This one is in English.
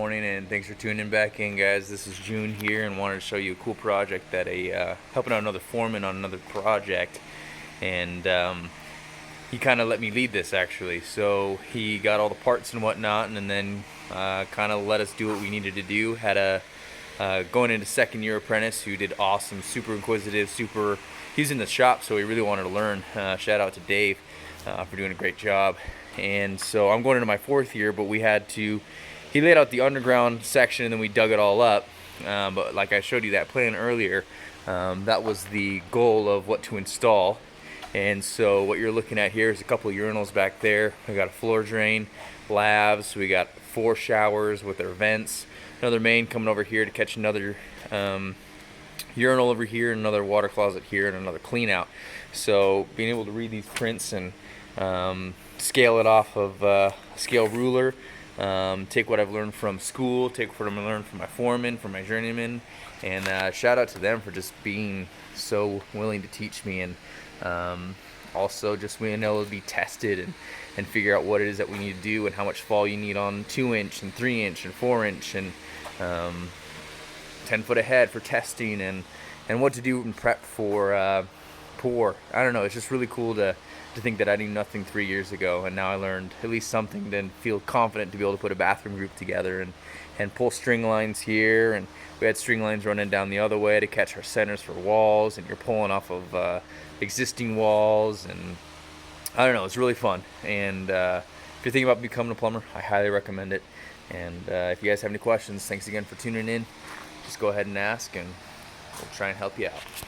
morning, and thanks for tuning back in, guys. This is Joon here, and wanted to show you a cool project that helping out another foreman on another project, and he kind of let me lead this actually. So he got all the parts and whatnot, and then kind of let us do what we needed to do. Had a going into second year apprentice who did awesome, super inquisitive, he's in the shop, so he really wanted to learn. Shout out to Dave for doing a great job. And so I'm going into my fourth year, but he laid out the underground section and then we dug it all up. But like I showed you that plan earlier, that was the goal of what to install. And so what you're looking at here is a couple of urinals back there. We got a floor drain, lavs, we got 4 showers with their vents, another main coming over here to catch another urinal over here, another water closet here, and another clean out. So being able to read these prints and scale it off of a scale ruler, take what I've learned from school, take what I've learned from my foreman, from my journeyman, and shout out to them for just being so willing to teach me, and also just being able to be tested and figure out what it is that we need to do and how much fall you need on 2-inch and 3-inch and 4-inch and 10 foot ahead for testing, and what to do in prep for pour. I don't know, it's just really cool to think that I knew nothing 3 years ago, and now I learned at least something, then feel confident to be able to put a bathroom group together and pull string lines here, and we had string lines running down the other way to catch our centers for walls, and you're pulling off of existing walls, and I don't know, it's really fun. And if you're thinking about becoming a plumber, I highly recommend it. And if you guys have any questions, thanks again for tuning in. Just go ahead and ask, and we'll try and help you out.